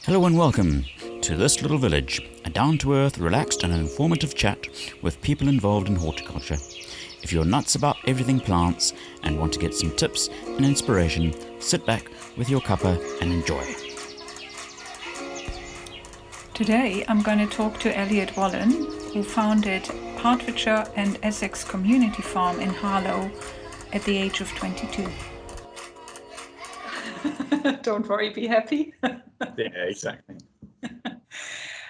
Hello and welcome to This Little Village, a down-to-earth, relaxed and informative chat with people involved in horticulture. If you're nuts about everything plants and want to get some tips and inspiration, sit back with your cuppa and enjoy. Today I'm going to talk to Elliot Wollen, who founded Hertfordshire and Essex Community Farm in Harlow at the age of 22. Don't worry, be happy. Yeah, exactly.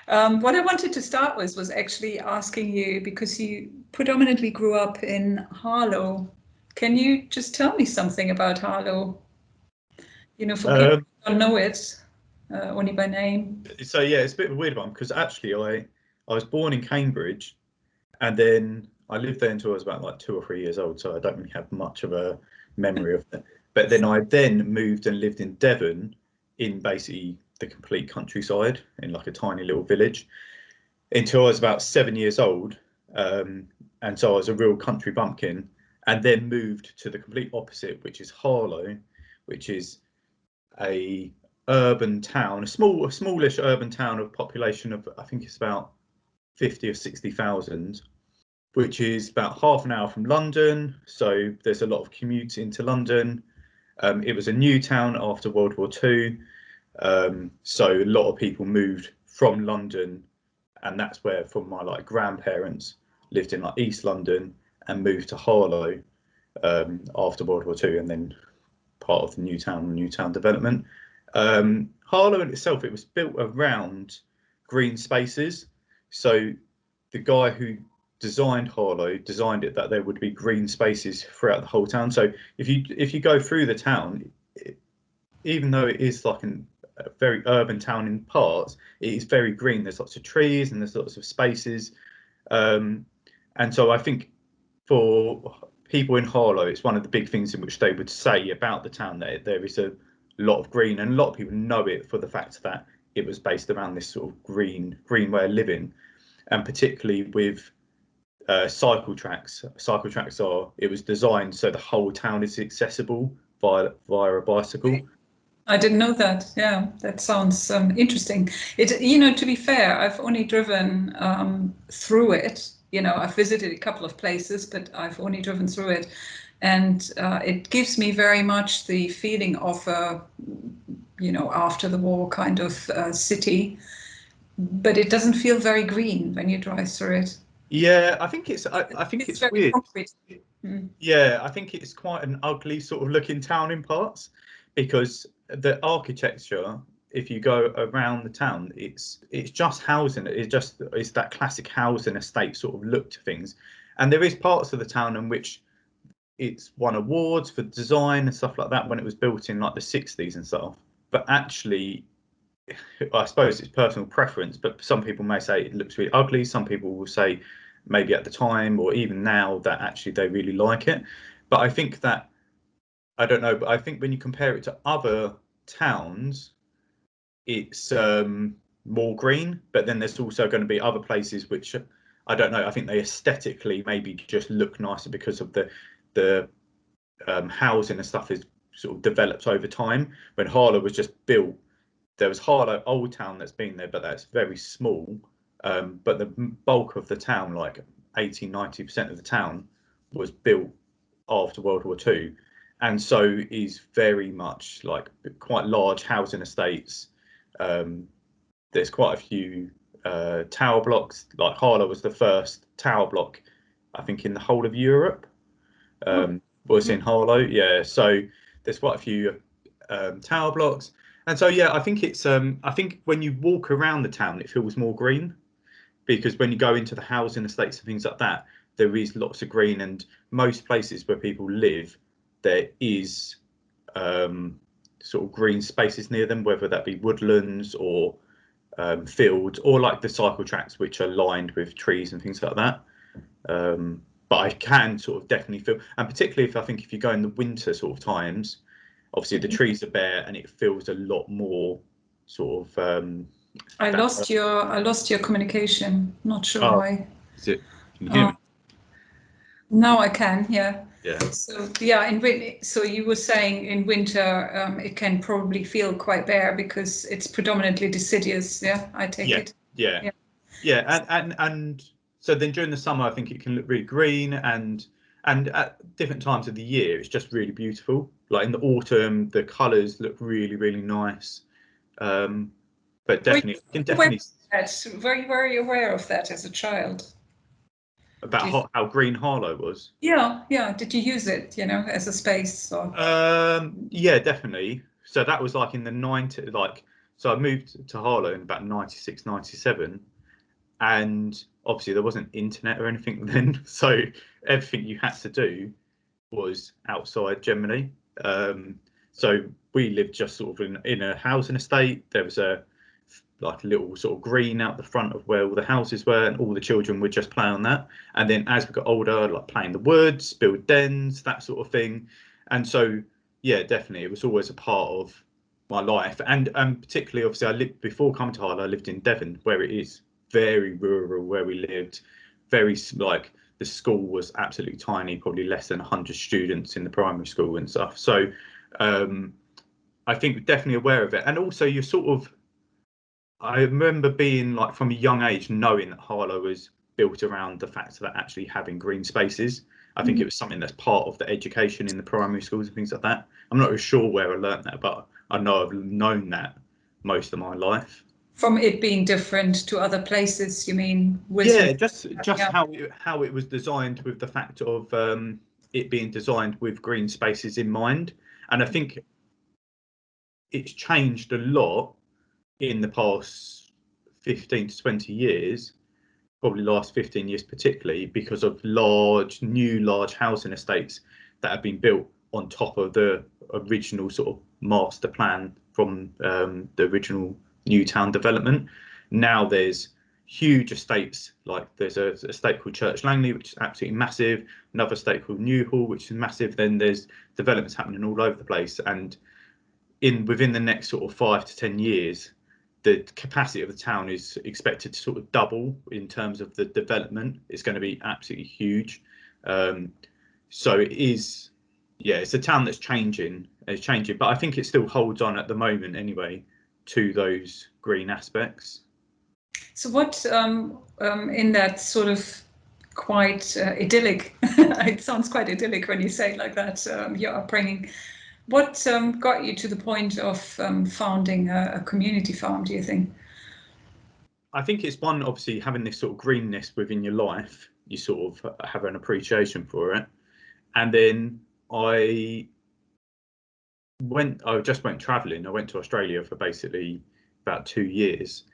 What I wanted to start with was actually asking you, because you predominantly grew up in Harlow. Can you just tell me something about Harlow? You know, for people who don't know it, only by name. So yeah, it's a bit of a weird one because actually I was born in Cambridge, and then I lived there until I was about like 2 or 3 years old. So I don't really have much of a memory of it. But then I moved and lived in Devon, in basically the complete countryside, in like a tiny little village, until I was about 7 years old. And so I was a real country bumpkin, and then moved to the complete opposite, which is Harlow, which is a urban town, a smallish urban town of population of, I think it's about 50 or 60,000, which is about half an hour from London. So there's a lot of commutes into London. It was a new town after World War II. So a lot of people moved from London, and that's where from my like grandparents lived in like East London and moved to Harlow after World War II, and then part of the new town development. Harlow in itself, it was built around green spaces. So the guy who designed Harlow designed it that there would be green spaces throughout the whole town. So if you go through the town, even though it is like a very urban town in parts, it is very green. There's lots of trees and there's lots of spaces. And so I think for people in Harlow, it's one of the big things in which they would say about the town that there is a lot of green, and a lot of people know it for the fact that it was based around this sort of green way of living, and particularly with cycle tracks. Cycle tracks it was designed so the whole town is accessible via a bicycle. I didn't know that. Yeah, that sounds interesting. To be fair, I've only driven through it. I've visited a couple of places, but I've only driven through it. And it gives me very much the feeling of after the war kind of city, but it doesn't feel very green when you drive through it. Yeah, I think it's very weird. Concrete. Yeah, I think it's quite an ugly sort of looking town in parts, because the architecture, if you go around the town, it's just housing. It's that classic housing estate sort of look to things. And there is parts of the town in which it's won awards for design and stuff like that when it was built in like the 60s and stuff. But actually, I suppose it's personal preference, but some people may say it looks really ugly. Some people will say maybe at the time or even now that actually they really like it. But I think that, I don't know, but I think when you compare it to other towns, it's more green. But then there's also going to be other places which, I don't know, I think they aesthetically maybe just look nicer because of the housing and stuff is sort of developed over time. When Harlow was just built, there was Harlow Old Town that's been there, but that's very small. But the bulk of the town, like 80-90% of the town, was built after World War II, and so is very much like quite large housing estates. There's quite a few tower blocks. Like Harlow was the first tower block, I think, in the whole of Europe. Was in Harlow, yeah. So there's quite a few tower blocks, and so yeah, I think it's I think when you walk around the town, it feels more green, because when you go into the housing estates and things like that, there is lots of green, and most places where people live, there is sort of green spaces near them, whether that be woodlands or fields, or like the cycle tracks which are lined with trees and things like that. But I can sort of definitely feel, and particularly if you go in the winter sort of times, obviously the trees are bare and it feels a lot more sort of I lost your communication. Not sure why. Is it? Can you hear me? Now I can, yeah. Yeah. So yeah, so you were saying in winter it can probably feel quite bare because it's predominantly deciduous. Yeah, I take Yeah, it. yeah, yeah, and so then during the summer, I think it can look really green, and at different times of the year, it's just really beautiful. Like in the autumn, the colours look really, really nice. But definitely, you can definitely Were you very aware of that as a child? about how green Harlow was. Yeah, yeah. Did you use it, as a space or? Yeah, definitely. So that was like in the 90s, like, so I moved to Harlow in about 96, 97, and obviously there wasn't internet or anything then, so everything you had to do was outside generally. So we lived just sort of in a housing estate. There was a little sort of green out the front of where all the houses were, and all the children would just play on that. And then as we got older, like play in the woods, build dens, that sort of thing. And so yeah, definitely it was always a part of my life. And particularly obviously I lived before coming to Harlow, I lived in Devon, where it is very rural where we lived, very like the school was absolutely tiny, probably less than 100 students in the primary school and stuff. So I think definitely aware of it. And also you're sort of, I remember being like from a young age knowing that Harlow was built around the fact that actually having green spaces. I think it was something that's part of the education in the primary schools and things like that. I'm not really sure where I learned that, but I know I've known that most of my life. From it being different to other places, you mean? Yeah, just Yeah. how it was designed, with the fact of it being designed with green spaces in mind. And I think it's changed a lot in the past 15 to 20 years, probably last 15 years particularly, because of large housing estates that have been built on top of the original sort of master plan from the original Newtown development. Now there's huge estates, like there's a estate called Church Langley, which is absolutely massive, another estate called Newhall, which is massive. Then there's developments happening all over the place, and within the next sort of 5 to 10 years, the capacity of the town is expected to sort of double in terms of the development. It's going to be absolutely huge. So it is, yeah, it's a town that's changing. It's changing, but I think it still holds on at the moment anyway to those green aspects. So what in that sort of quite idyllic, it sounds quite idyllic when you say it like that, your upbringing, what got you to the point of founding a community farm, do you think? I think it's one, obviously, having this sort of greenness within your life, you sort of have an appreciation for it. And then I just went traveling. I went to Australia for basically about 2 years.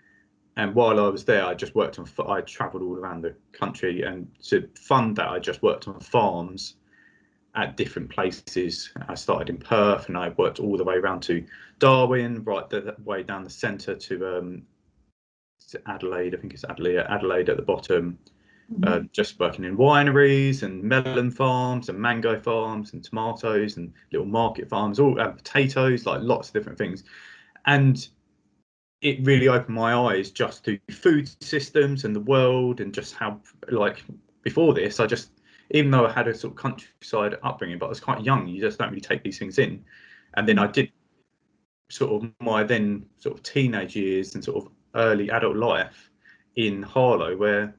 And while I was there, I traveled all around the country, and to fund that, I just worked on farms at different places. I started in Perth, and I worked all the way around to Darwin, right the way down the centre to Adelaide. I think it's Adelaide at the bottom. Just working in wineries and melon farms and mango farms and tomatoes and little market farms, all potatoes, like lots of different things. And it really opened my eyes just to food systems and the world, and just how, like, before this, I just, even though I had a sort of countryside upbringing, but I was quite young, you just don't really take these things in. And then I did sort of my then sort of teenage years and sort of early adult life in Harlow, where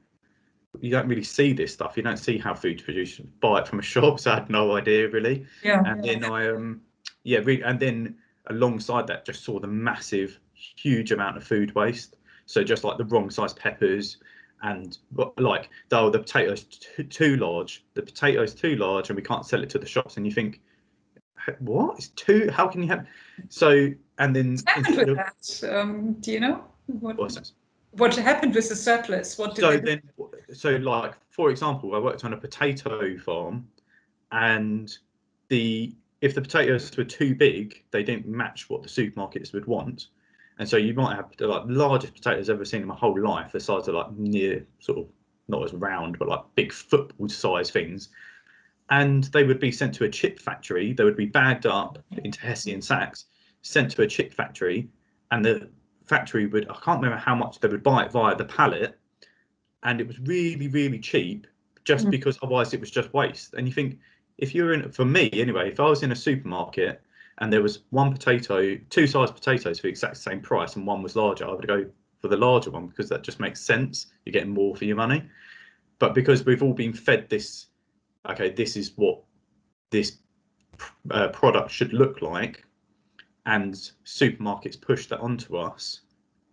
you don't really see this stuff. You don't see how food's produced. Buy it from a shop, so I had no idea really. Yeah. And then and then alongside that, just saw the massive, huge amount of food waste. So just like the wrong size peppers, and like, oh, the potatoes too large. The potatoes too large, and we can't sell it to the shops. And you think, what? It's too? How can you have? So, and then What happened with that? Do you know what happened with the surplus? What did so they do? then, so like, for example, I worked on a potato farm, and if the potatoes were too big, they didn't match what the supermarkets would want. And so you might have like the largest potatoes I've ever seen in my whole life, the size of like near sort of, not as round, but like big football size things. And they would be sent to a chip factory. They would be bagged up into Hessian sacks, sent to a chip factory, and the factory would, I can't remember how much they would buy it via the pallet, and it was really, really cheap, just because otherwise it was just waste. And you think, if you're in, for me anyway, if I was in a supermarket and there was two sized potatoes for the exact same price, and one was larger, I would go for the larger one because that just makes sense. You're getting more for your money. But because we've all been fed this, okay, this is what this product should look like, and supermarkets push that onto us,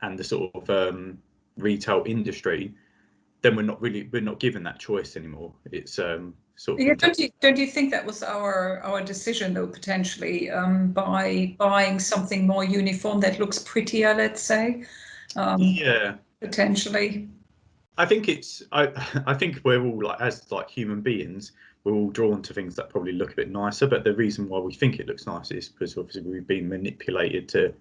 and the sort of retail industry, then we're not given that choice anymore. It's sort of Yeah, don't you think that was our decision though, potentially, by buying something more uniform that looks prettier, let's say? Yeah, potentially. I think it's I think we're all like, as like human beings, we're all drawn to things that probably look a bit nicer, but the reason why we think it looks nice is because obviously we've been manipulated to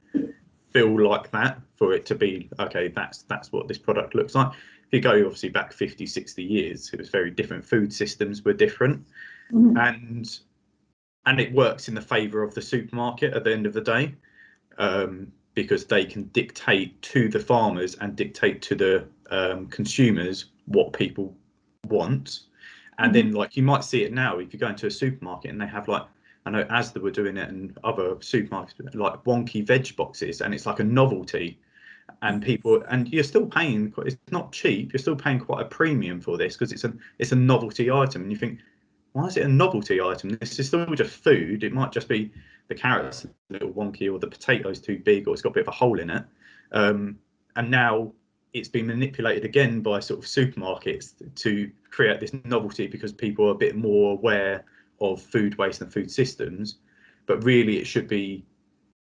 feel like that, for it to be okay, that's what this product looks like. If you go obviously back 50, 60 years, it was very different. Food systems were different. And it works in the favor of the supermarket at the end of the day, because they can dictate to the farmers and dictate to the consumers what people want. And then like you might see it now if you go into a supermarket and they have, like, I know Asda were doing it and other supermarkets, like wonky veg boxes, and it's like a novelty, and people, and you're still paying, it's not cheap, you're still paying quite a premium for this because it's a novelty item, and you think, why is it a novelty item? This is still just food. It might just be the carrots a little wonky, or the potatoes too big, or it's got a bit of a hole in it. And now it's been manipulated again by sort of supermarkets to create this novelty because people are a bit more aware of food waste and food systems. But really it should be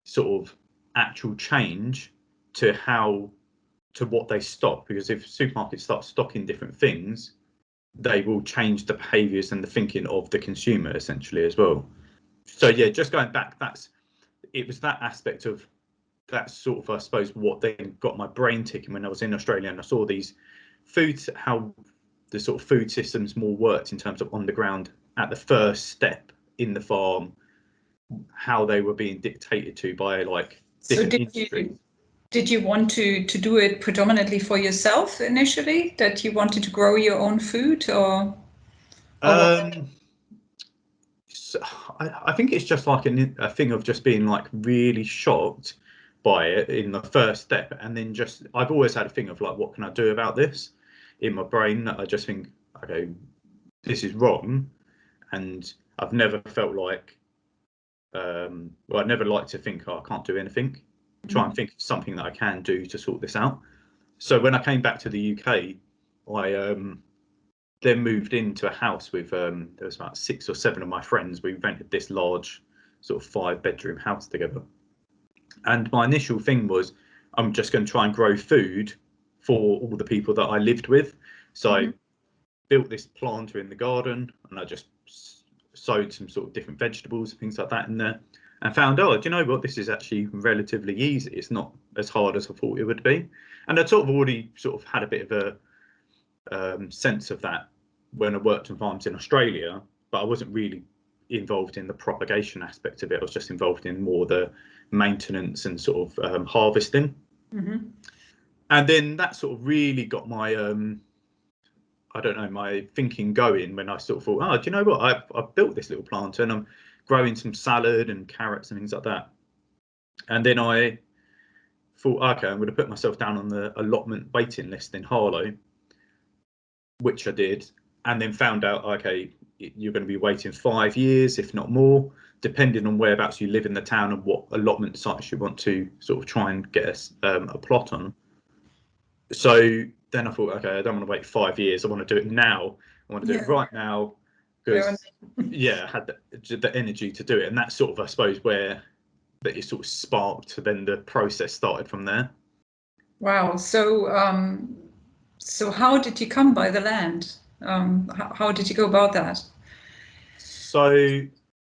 sort of actual change to what they stock, because if supermarkets start stocking different things, they will change the behaviours and the thinking of the consumer essentially as well. So yeah, just going back, it was that aspect of that sort of, I suppose, what then got my brain ticking when I was in Australia and I saw these foods, how the sort of food systems more worked in terms of on the ground at the first step in the farm, how they were being dictated to by like different industries. Did you want to do it predominantly for yourself initially, that you wanted to grow your own food, or so I think it's just like a thing of just being like really shocked by it in the first step, and then just I've always had a thing of like, what can I do about this in my brain, that I just think, okay, this is wrong. And I've never felt like well, I never like to think, oh, I can't do anything. Try and think of something that I can do to sort this out. So when I came back to the UK, I then moved into a house with there was about 6 or 7 of my friends. We rented this large sort of 5-bedroom house together, and my initial thing was, I'm just going to try and grow food for all the people that I lived with. So I built this planter in the garden, and I just sowed some sort of different vegetables and things like that in there, and found, oh, do you know what, this is actually relatively easy. It's not as hard as I thought it would be. And I'd sort of already sort of had a bit of a sense of that when I worked on farms in Australia, but I wasn't really involved in the propagation aspect of it. I was just involved in more the maintenance and sort of harvesting. And then that sort of really got my I don't know, my thinking going, when I sort of thought, oh, do you know what, I've built this little planter and I'm growing some salad and carrots and things like that. And then I thought, okay, I'm going to put myself down on the allotment waiting list in Harlow, which I did, and then found out, okay, you're going to be waiting 5 years, if not more, depending on whereabouts you live in the town and what allotment sites you want to sort of try and get a plot on. So then I thought, okay, I don't want to wait 5 years. I want to do it now. I want to do it right now, because yeah, I had the energy to do it. And that's sort of, I suppose, where that it sort of sparked. Then the process started from there. Wow. So how did you come by the land? How did you go about that? So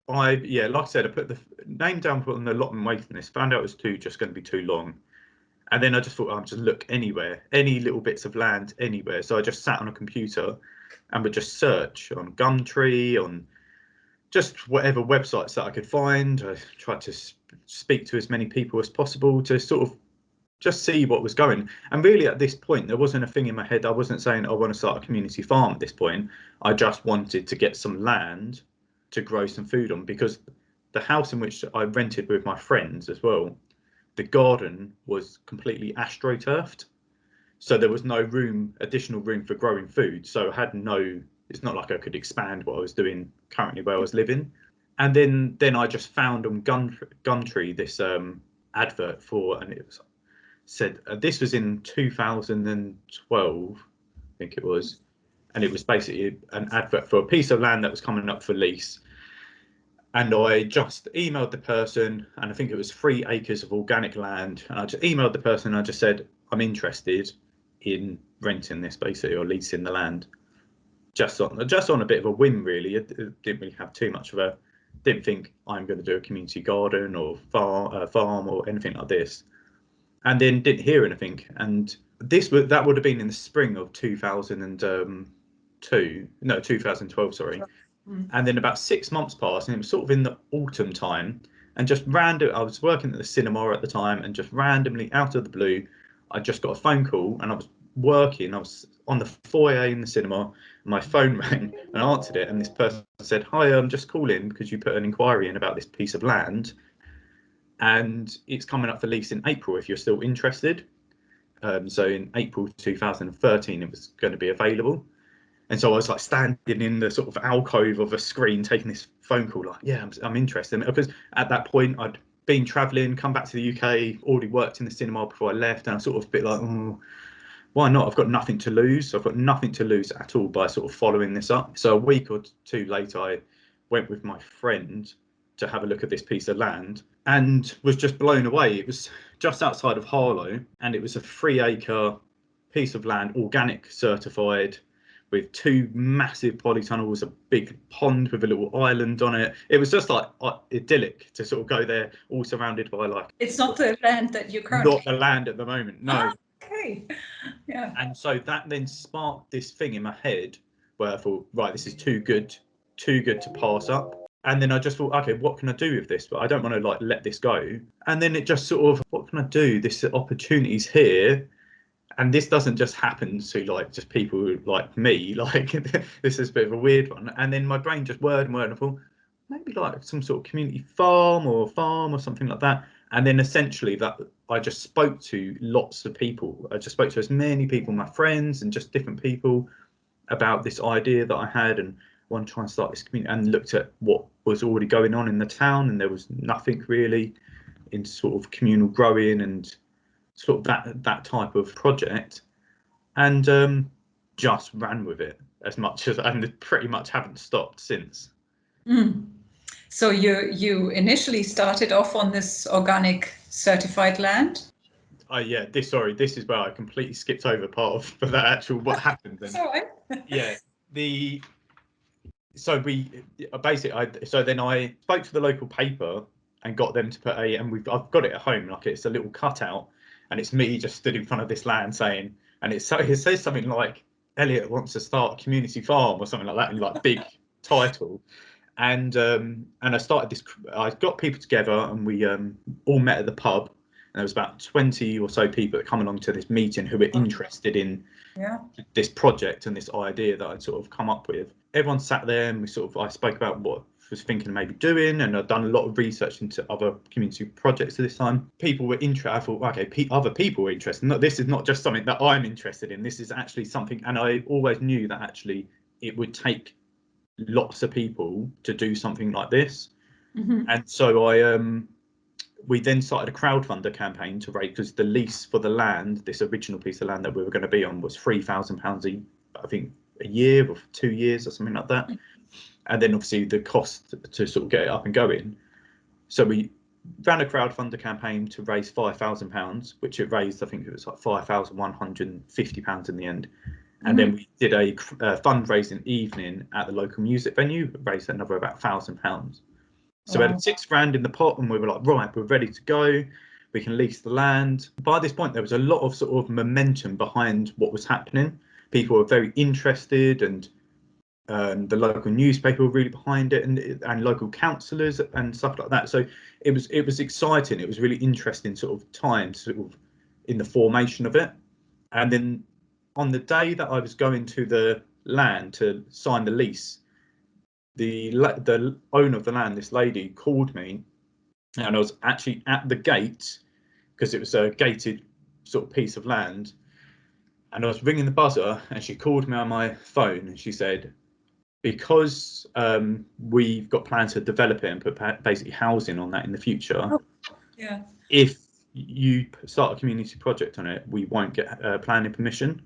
like I said, I put the name down, put on the allotment waiting list, found out it was just going to be too long. And then I just thought, I'll just look anywhere, any little bits of land anywhere. So I just sat on a computer and would just search on Gumtree, on just whatever websites that I could find. I tried to speak to as many people as possible to sort of just see what was going. And really at this point, there wasn't a thing in my head. I wasn't saying I want to start a community farm at this point. I just wanted to get some land to grow some food on, because the house in which I rented with my friends as well, the garden was completely astroturfed. So there was no additional room for growing food. So I had it's not like I could expand what I was doing currently where I was living. And then I just found on Gumtree this advert for, and it said, this was in 2012, I think it was. And it was basically an advert for a piece of land that was coming up for lease. And I just emailed the person, and I think it was 3 acres of organic land. And I just emailed the person, and I just said, I'm interested in renting this basically, or leasing the land, just on a bit of a whim really. It didn't really have too much of didn't think I'm going to do a community garden or farm or anything like this, and then didn't hear anything. And that would have been in the spring of 2012, sorry. And then about 6 months passed, and it was sort of in the autumn time, and just I was working at the cinema at the time, and just randomly out of the blue, I just got a phone call, and I was on the foyer in the cinema, and my phone rang, and I answered it, and this person said, hi, I'm just calling because you put an inquiry in about this piece of land, and it's coming up for lease in April if you're still interested. So in April 2013 it was going to be available. And so I was like standing in the sort of alcove of a screen taking this phone call, like, yeah, I'm interested. Because at that point I'd been traveling, come back to the UK, already worked in the cinema before I left, and I'm sort of a bit like, oh, why not? I've got nothing to lose. I've got nothing to lose at all by sort of following this up. So a week or two later, I went with my friend to have a look at this piece of land and was just blown away. It was just outside of Harlow, and it was a 3-acre piece of land, organic certified, with 2 massive polytunnels, a big pond with a little island on it. It was just like idyllic to sort of go there, all surrounded by like. It's not the land that you're currently. Not the land at the moment, no. Ah, okay. Yeah. And so that then sparked this thing in my head where I thought, right, this is too good to pass up. And then I just thought, okay, what can I do with this? But I don't want to like let this go. And then it just sort of, what can I do? This opportunity's here. And this doesn't just happen to like just people like me. Like this is a bit of a weird one. And then my brain just whirred and I thought, maybe like some sort of community farm or something like that. And then essentially that I just spoke to lots of people. I just spoke to as many people, my friends and just different people, about this idea that I had and want to try and start this community, and looked at what was already going on in the town, and there was nothing really in sort of communal growing and sort of that type of project, and just ran with it as much as, and pretty much haven't stopped since. So you initially started off on this organic certified land? Yeah, this is where I completely skipped over part of that actual what happened then. Sorry. Yeah, so then I spoke to the local paper and got them to put I've got it at home, like it's a little cutout, and it's me just stood in front of this land saying, and it says something like Elliot wants to start a community farm or something like that in like big title. And I started this. I got people together, and we all met at the pub. And there was about 20 or so people that come along to this meeting who were interested in this project and this idea that I'd sort of come up with. Everyone sat there, and I spoke about what I was thinking of maybe doing, and I'd done a lot of research into other community projects at this time. People were interested. I thought, okay, other people were interested. This is not just something that I'm interested in. This is actually something, and I always knew that actually it would take lots of people to do something like this. And so we then started a crowdfunder campaign to raise, because the lease for the land, this original piece of land that we were going to be on, was £3,000 I think a year or 2 years or something like that. And then obviously the cost to sort of get it up and going. So we ran a crowdfunder campaign to raise £5,000, which it raised, I think it was like £5,150 in the end. And then we did a fundraising evening at the local music venue, raised another about £1,000. So we had £6,000 in the pot, and we were like, right, we're ready to go. We can lease the land. By this point, there was a lot of sort of momentum behind what was happening. People were very interested, and the local newspaper were really behind it, and local councillors and stuff like that. So it was exciting. It was really interesting sort of time sort of in the formation of it. And then on the day that I was going to the land to sign the lease, the owner of the land, this lady, called me, and I was actually at the gate because it was a gated sort of piece of land, and I was ringing the buzzer, and she called me on my phone, and she said, because we've got plans to develop it and put basically housing on that in the future. Oh, yeah. If you start a community project on it, we won't get planning permission,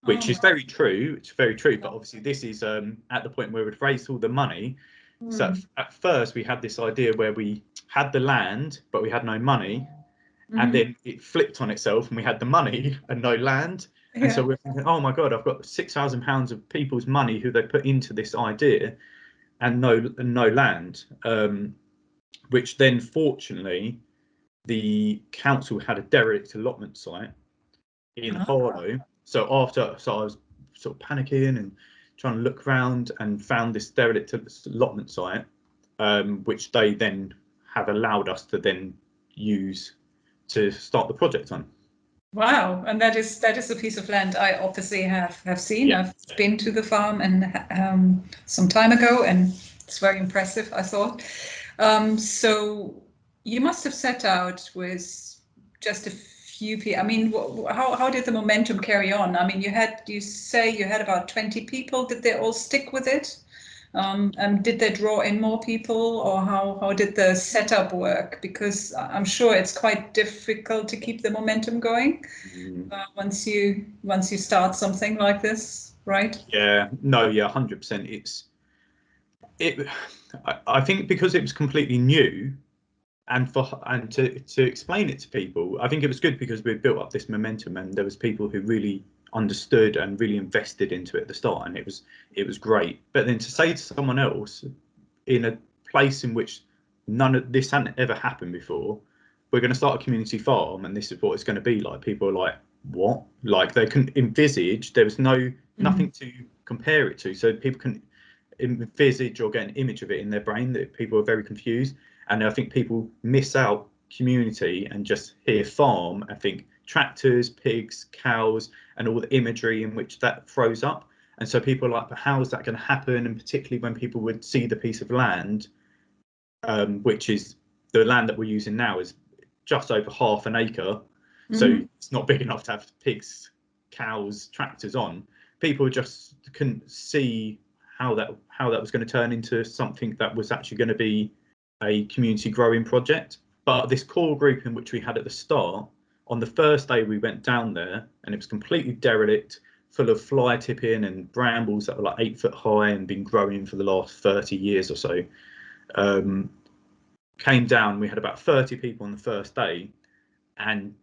which is very true. It's very true. But obviously, this is at the point where we'd raised all the money. So at first, we had this idea where we had the land, but we had no money. And then it flipped on itself, and we had the money and no land. And so we're thinking, oh my God, I've got £6,000 of people's money who they put into this idea, and no land. Which then, fortunately, the council had a derelict allotment site in Harlow. So I was sort of panicking and trying to look around, and found this derelict allotment site, which they then have allowed us to then use to start the project on. Wow, and that is a piece of land I obviously have seen. Yeah. I've been to the farm and some time ago, and it's very impressive, I thought. So you must have set out with just a few people. I mean, how did the momentum carry on? I mean, you say you had about 20 people. Did they all stick with it? And did they draw in more people, or how did the setup work? Because I'm sure it's quite difficult to keep the momentum going once you start something like this, right? Yeah, no, yeah, 100%. I think because it was completely new, and to explain it to people, I think it was good because we built up this momentum, and there was people who really understood and really invested into it at the start, and it was great. But then to say to someone else in a place in which none of this hadn't ever happened before, we're going to start a community farm and this is what it's going to be like, people are like, what? Like, they couldn't envisage, there was nothing to compare it to, so people couldn't envisage or get an image of it in their brain. That people are very confused, and I think people miss out community and just hear farm and think tractors, pigs, cows, and all the imagery in which that throws up. And so people are like, but how is that going to happen? And particularly when people would see the piece of land, which is the land that we're using now, is just over half an acre. So it's not big enough to have pigs, cows, tractors on. People just couldn't see how that was going to turn into something that was actually going to be a community growing project. But this core group in which we had at the start, on the first day we went down there, and it was completely derelict, full of fly tipping and brambles that were like 8 foot high and been growing for the last 30 years or so. Came down, we had about 30 people on the first day, and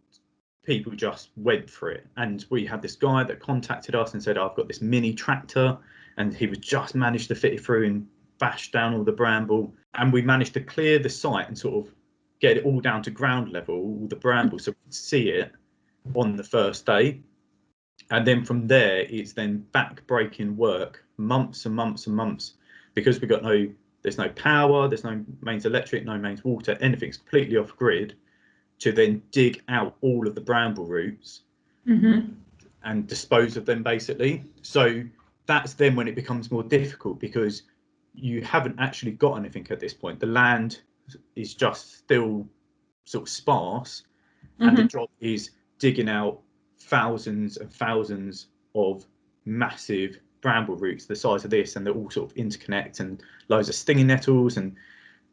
people just went for it. And we had this guy that contacted us and said, I've got this mini tractor, and he would just manage to fit it through and bash down all the bramble. And we managed to clear the site and sort of get it all down to ground level, all the bramble, so we could see it on the first day. And then from there, it's then back-breaking work, months and months and months, because there's no power, there's no mains electric, no mains water, anything's completely off grid, to then dig out all of the bramble roots and dispose of them, basically. So that's then when it becomes more difficult, because you haven't actually got anything at this point. The land is just still sort of sparse, and the job is digging out thousands and thousands of massive bramble roots the size of this, and they all sort of interconnect, and loads of stinging nettles and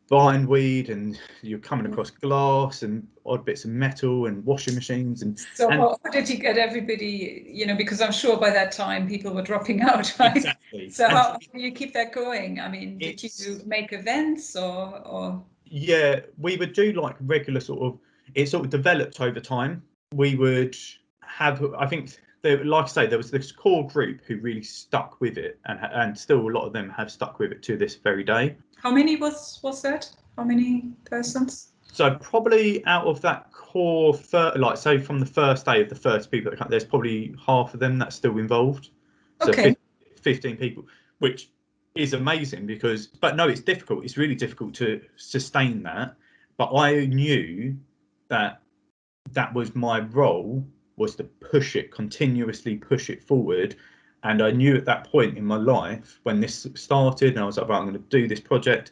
bindweed, and you're coming across glass and odd bits of metal and washing machines. And so how did you get everybody, because I'm sure by that time people were dropping out, right? Exactly. So how do you keep that going? I mean, did you make events or? Yeah, we would do like regular it sort of developed over time. We would have, I think, like I say, there was this core group who really stuck with it, and still a lot of them have stuck with it to this very day. How many was that? How many persons? So probably out of that core, like say from the first day of the first people that come, there's probably half of them that's still involved. So okay. 15 people, which is amazing, but no, it's difficult. It's really difficult to sustain that. But I knew that was my role, was to continuously push it forward, And I knew at that point in my life when this started and I was like, right, I'm going to do this project,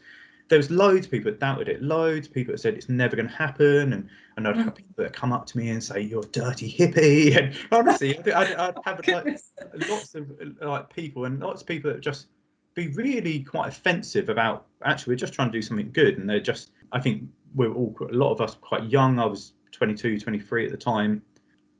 there was loads of people that doubted it, loads of people that said it's never going to happen, and I'd have people that come up to me and say, you're a dirty hippie, and honestly I'd have like lots of like people and lots of people that just be really quite offensive about, actually we're just trying to do something good, and they're just, I think we're all, a lot of us quite young, I was 22, 23 at the time,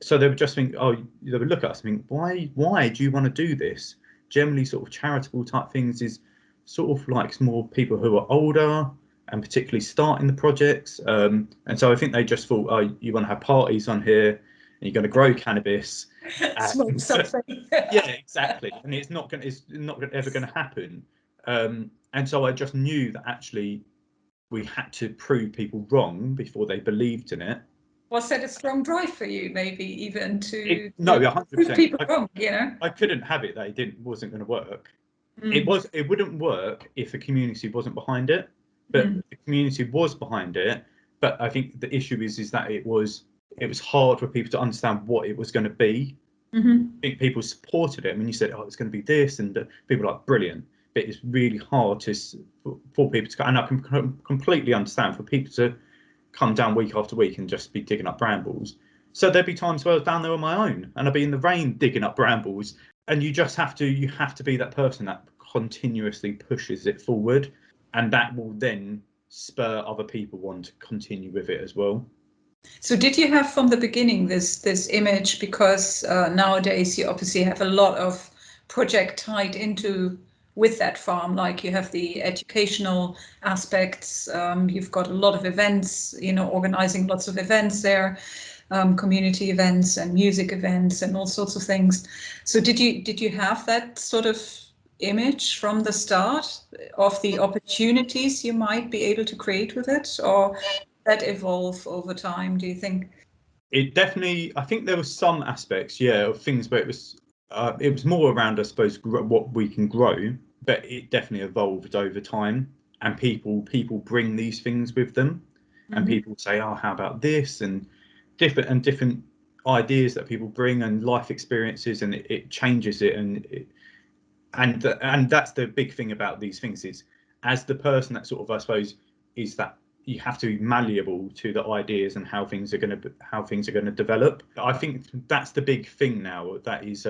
so they would just think, oh, they would look at us and think, why do you want to do this? Generally sort of charitable type things is sort of like more people who are older and particularly starting the projects, and so I think they just thought, oh, you want to have parties on here and you're going to grow cannabis, smoke something. yeah, exactly, and it's not ever going to happen, and so I just knew that actually we had to prove people wrong before they believed in it. Was that a strong drive for you, maybe even to no, prove 100%. people wrong? I couldn't have it that wasn't going to work. It wouldn't work if the community wasn't behind it, but the community was behind it. But I think the issue is that it was hard for people to understand what it was going to be. I think people supported it. I mean, you said, oh, it's going to be this, and people were like, brilliant. But it's really hard for people to, and I can completely understand, for people to come down week after week and just be digging up brambles. So there'd be times where I was down there on my own and I'd be in the rain digging up brambles, and you have to be that person that continuously pushes it forward, and that will then spur other people on to continue with it as well. So did you have from the beginning this image, because nowadays you obviously have a lot of project tied into with that farm, like you have the educational aspects, you've got a lot of events, organizing lots of events there, community events and music events and all sorts of things. So did you have that sort of image from the start of the opportunities you might be able to create with it, or that evolve over time, do you think? It definitely, I think there were some aspects, of things, but it was more around, I suppose, what we can grow. But it definitely evolved over time, and people bring these things with them, and people say, oh, how about this, and different ideas that people bring and life experiences, and it changes it, and that's the big thing about these things, is as the person that sort of, I suppose, is that you have to be malleable to the ideas and how things are going to develop. I think that's the big thing now that is,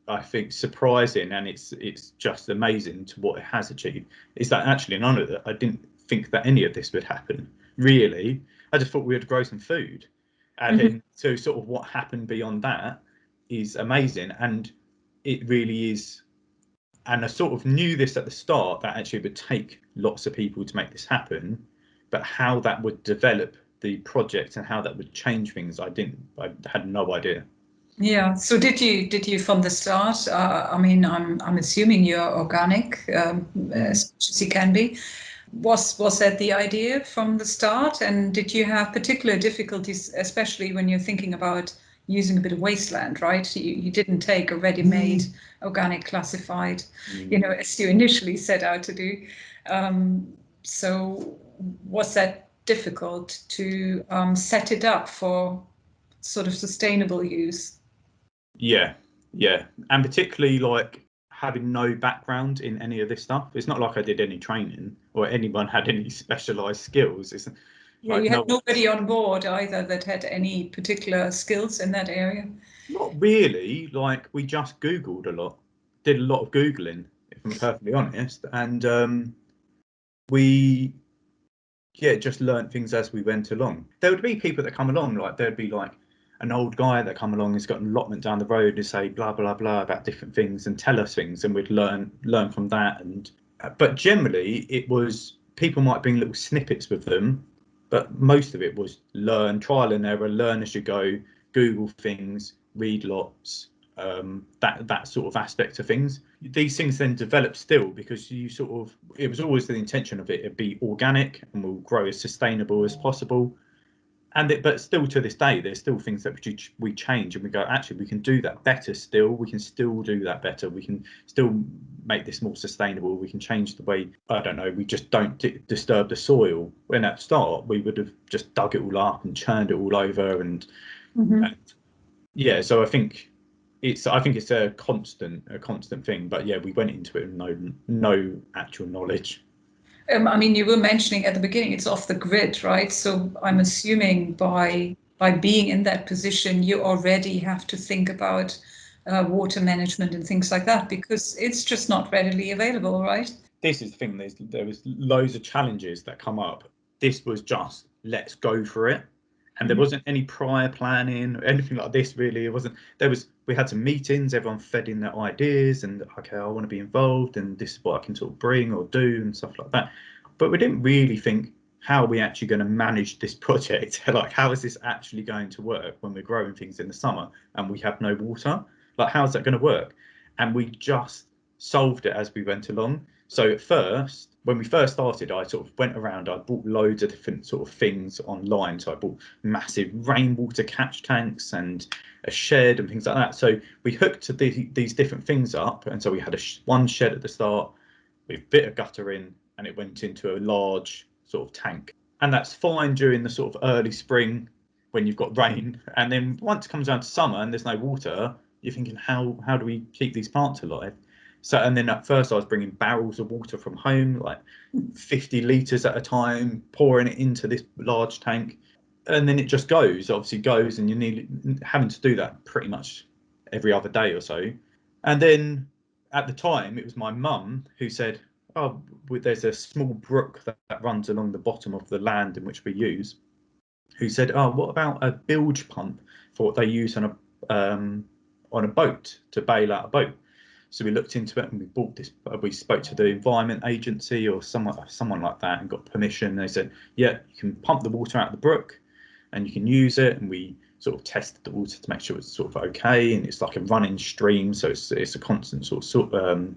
I think, surprising, and it's just amazing to what it has achieved. Is that actually an honour that I didn't think that any of this would happen, really. I just thought we would grow some food, and then so sort of what happened beyond that is amazing, and it really is. And I sort of knew this at the start, that actually it would take lots of people to make this happen, but how that would develop the project and how that would change things, I had no idea. Yeah. So did you from the start? I mean, I'm assuming you're organic, as much as you can be. Was that the idea from the start? And did you have particular difficulties, especially when you're thinking about using a bit of wasteland, right? You didn't take a ready-made organic classified, as you initially set out to do. So was that difficult to set it up for sort of sustainable use? Yeah, and particularly like having no background in any of this stuff. It's not like I did any training or anyone had any specialized skills. It's you had nobody on board either that had any particular skills in that area. Not really. Like, we just Googled a lot, did a lot of Googling, if I'm perfectly honest, and we just learned things as we went along. There would be people that come along, like there'd be like an old guy that come along who's got an allotment down the road and say blah blah blah about different things and tell us things, and we'd learn from that. And but generally it was, people might bring little snippets with them, but most of it was trial and error, learn as you go, Google things, read lots, that sort of aspect of things. These things then develop still, because it was always the intention of it be organic and will grow as sustainable as possible. But still to this day, there's still things that we change and we go, actually, we can do that better still. We can still do that better. We can still make this more sustainable. We can change the way, I don't know, we just don't disturb the soil. When at the start, we would have just dug it all up and churned it all over. And, so I think I think it's a constant thing. But yeah, we went into it with no actual knowledge. I mean, you were mentioning at the beginning it's off the grid, right? So I'm assuming by being in that position, you already have to think about water management and things like that, because it's just not readily available, right? This is the thing. There was loads of challenges that come up. This was just let's go for it, and there wasn't any prior planning or anything like this. Really, it wasn't. We had some meetings. Everyone fed in their ideas, and okay, I want to be involved, and this is what I can sort of bring or do and stuff like that. But we didn't really think, how are we actually going to manage this project? Like, how is this actually going to work when we're growing things in the summer and we have no water? Like, how's that going to work? And we just solved it as we went along. So at first, when we first started, I sort of went around, I bought loads of different sort of things online. So I bought massive rainwater catch tanks and a shed and things like that. So we hooked these different things up. And so we had one shed at the start, we bit a gutter in, and it went into a large sort of tank. And that's fine during the sort of early spring when you've got rain. And then once it comes down to summer and there's no water, you're thinking, how do we keep these plants alive? So, and then at first I was bringing barrels of water from home, like 50 litres at a time, pouring it into this large tank. And then it just obviously goes, and you're having to do that pretty much every other day or so. And then at the time, it was my mum who said, oh, there's a small brook that runs along the bottom of the land in which we use, who said, oh, what about a bilge pump for what they use on a boat, to bail out a boat? So we looked into it and we bought this. We spoke to the Environment Agency or someone like that and got permission. They said, yeah, you can pump the water out of the brook and you can use it. And we sort of tested the water to make sure it's sort of okay. And it's like a running stream, so it's a constant sort of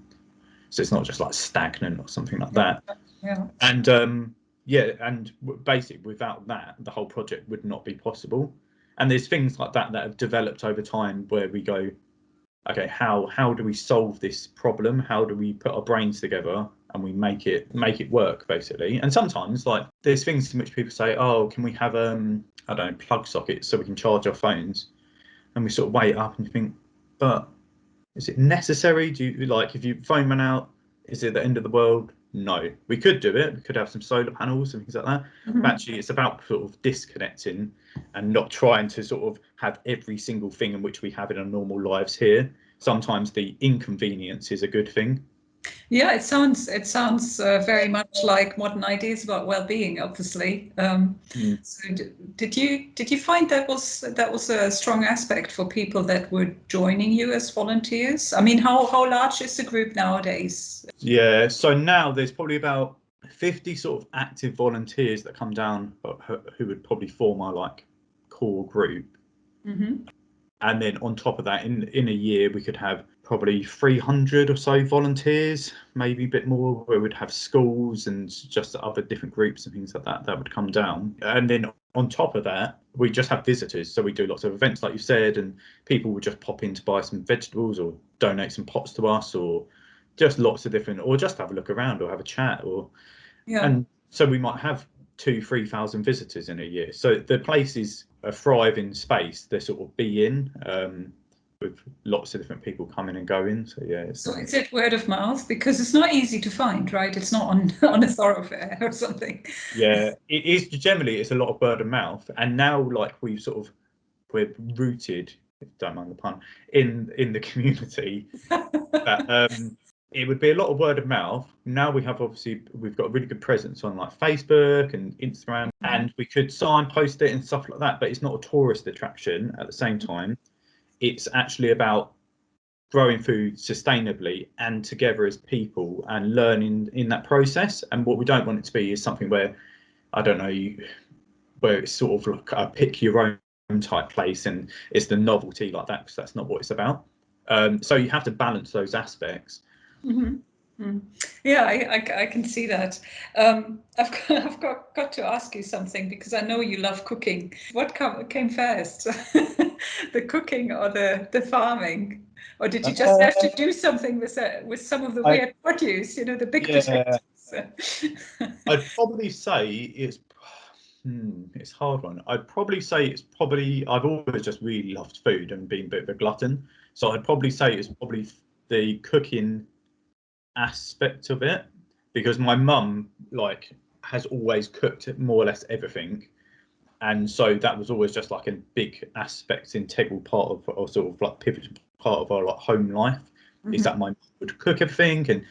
so it's not just like stagnant or something like that. Yeah. And and basically without that, the whole project would not be possible. And there's things like that have developed over time where we go, okay, how do we solve this problem? How do we put our brains together and we make it work, basically? And sometimes, like, there's things in which people say, oh, can we have I don't know, plug sockets so we can charge our phones? And we sort of weigh it up and you think, but is it necessary? Do you, like, if your phone ran out, is it the end of the world? No. We could do it. We could have some solar panels and things like that. But actually, it's about sort of disconnecting and not trying to sort of have every single thing in which we have in our normal lives here. Sometimes the inconvenience is a good thing. Yeah, it sounds very much like modern ideas about well-being, obviously. So did you find that was a strong aspect for people that were joining you as volunteers? I mean, how large is the group nowadays? Yeah, so now there's probably about 50 sort of active volunteers that come down who would probably form our like core group. And then on top of that, in a year, we could have probably 300 or so volunteers, maybe a bit more, where we'd have schools and just other different groups and things like that would come down. And then on top of that, we just have visitors. So we do lots of events, like you said, and people would just pop in to buy some vegetables or donate some pots to us, or just lots of different, or just have a look around or have a chat. And so we might have 2,000-3,000 visitors in a year. So the place is a thriving space. They sort of be in with lots of different people coming and going. So yeah. So is it word of mouth? Because it's not easy to find, right? It's not on a thoroughfare or something. Yeah, it is. Generally, it's a lot of word of mouth. And now, like, we're rooted, if you don't mind the pun, in the community. That, it would be a lot of word of mouth. Now we've got a really good presence on like Facebook and Instagram, and we could signpost it and stuff like that, but it's not a tourist attraction at the same time. It's actually about growing food sustainably and together as people and learning in that process. And what we don't want it to be is something where, I don't know, where it's sort of like a pick your own type place and it's the novelty like that, because that's not what it's about. So you have to balance those aspects. Yeah, I can see that. I've got to ask you something, because I know you love cooking. What came first, the cooking or the farming? Or did you just have to do something with some of the weird produce, the big potatoes? I'd probably say it's It's a hard one. I'd probably say I've always just really loved food and been a bit of a glutton. So I'd probably say it's probably the cooking aspect of it, because my mum has always cooked more or less everything, and so that was always just like a big aspect, integral part of, or sort of like pivotal part of our home life. Is that my mum would cook everything,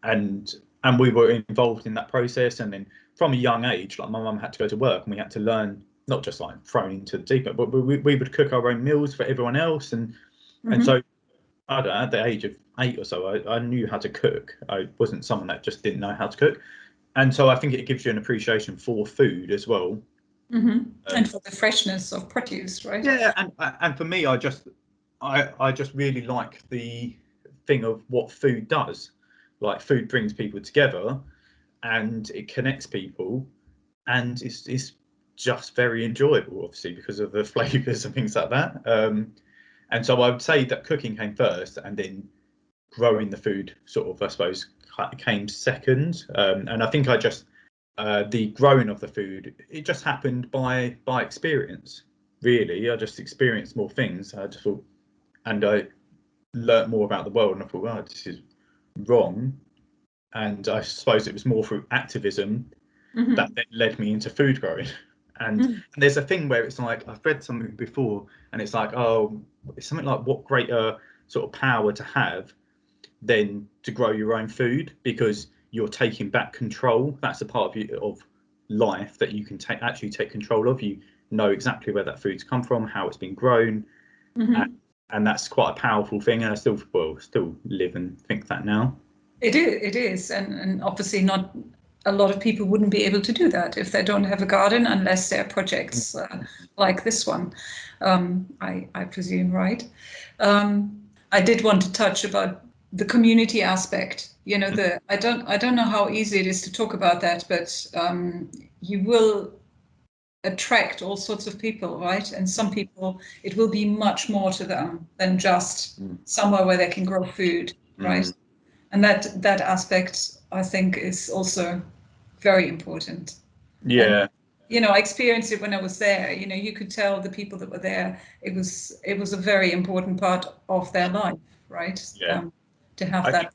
and we were involved in that process. And then from a young age, like my mum had to go to work and we had to learn, not just like thrown into the deep end, but we would cook our own meals for everyone else. And so I don't know, at the age of 8 or so, I knew how to cook. I wasn't someone that just didn't know how to cook. And so I think it gives you an appreciation for food as well. And for the freshness of produce, right? Yeah, and for me, I just really like the thing of what food does. Like, food brings people together and it connects people, and it's just very enjoyable, obviously, because of the flavors and things like that. And so I would say that cooking came first, and then growing the food sort of, I suppose, came second. And I think the growing of the food, it just happened by experience, really. I just experienced more things. I just thought, and I learnt more about the world, and I thought, well, this is wrong. And I suppose it was more through activism that then led me into food growing. And there's a thing where it's like, I've read something before, and it's like, oh, it's something like, what greater sort of power to have than to grow your own food, because you're taking back control. That's a part of life that you can actually take control of. You know exactly where that food's come from, how it's been grown, and that's quite a powerful thing. And I still live and think that now. It is, and obviously not a lot of people wouldn't be able to do that if they don't have a garden, unless there are projects like this one. I presume, right? I did want to touch about the community aspect. You know, I don't know how easy it is to talk about that, but you will attract all sorts of people, right? And some people, it will be much more to them than just somewhere where they can grow food, right? And that aspect, I think, is also very important. Yeah. And, you know, I experienced it when I was there. You know, you could tell the people that were there, it was a very important part of their life, right? Yeah. To have that.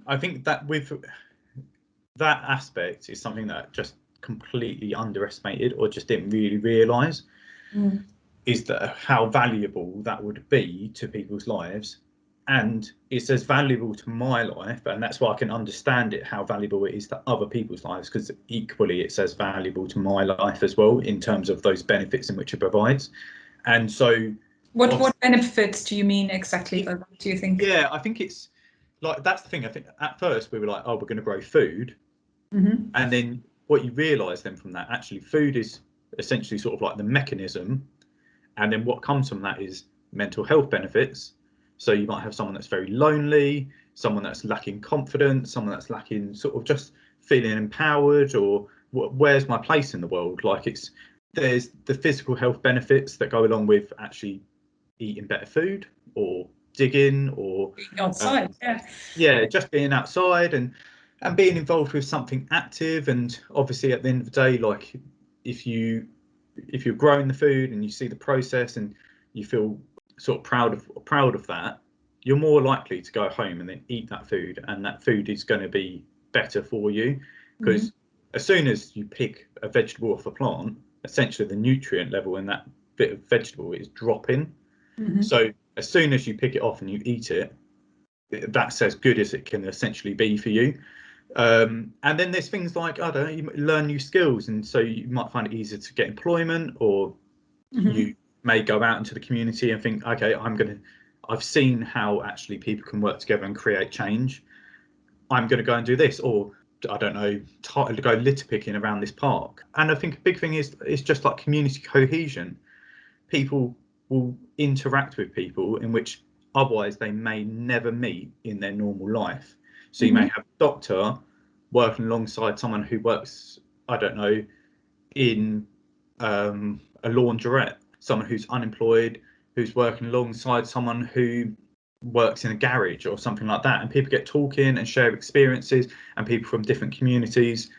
I think that with that aspect is something that just completely underestimated, or just didn't really realise, is that how valuable that would be to people's lives. And it's as valuable to my life, and that's why I can understand it, how valuable it is to other people's lives, because equally it's as valuable to my life as well, in terms of those benefits in which it provides. And so what benefits do you mean exactly by that, do you think? Yeah, I think it's like, that's the thing. I think at first we were like, oh, we're going to grow food, and then what you realise then from that, actually food is essentially sort of like the mechanism, and then what comes from that is mental health benefits. So you might have someone that's very lonely, someone that's lacking confidence, someone that's lacking sort of just feeling empowered, or where's my place in the world? Like, there's the physical health benefits that go along with actually eating better food, or digging, or being outside, just being outside and being involved with something active. And obviously at the end of the day, like, if you're growing the food and you see the process and you feel sort of proud of that, you're more likely to go home and then eat that food, and that food is going to be better for you, because as soon as you pick a vegetable off a plant, essentially the nutrient level in that bit of vegetable is dropping. So as soon as you pick it off and you eat it, that's as good as it can essentially be for you. And then there's things like, I don't know, you learn new skills, and so you might find it easier to get employment, or you may go out into the community and think, okay, I've seen how actually people can work together and create change. I'm going to go and do this, or I don't know, go litter picking around this park. And I think a big thing is just like community cohesion. People will interact with people in which otherwise they may never meet in their normal life. So you may have a doctor working alongside someone who works, I don't know, in a laundrette, someone who's unemployed, who's working alongside someone who works in a garage or something like that. And people get talking and share experiences, and people from different communities.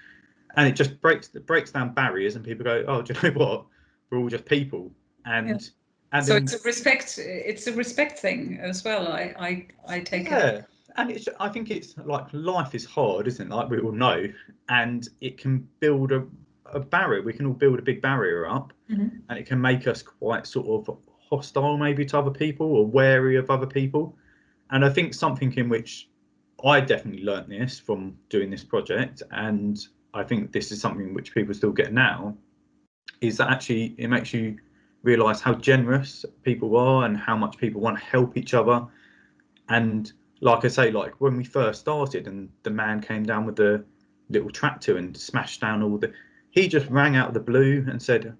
and it just breaks down barriers, and people go, oh, do you know what, we're all just people. And so then, it's a respect thing as well. I take it. And I think it's like, life is hard, isn't it? Like we all know, and it can build a barrier. We can all build a big barrier up, and it can make us quite sort of hostile maybe to other people, or wary of other people. And I think something in which I definitely learnt this from doing this project, and I think this is something which people still get now, is that actually it makes you realise how generous people are and how much people want to help each other. And like I say, like when we first started and the man came down with the little tractor and smashed down all he just rang out of the blue and said,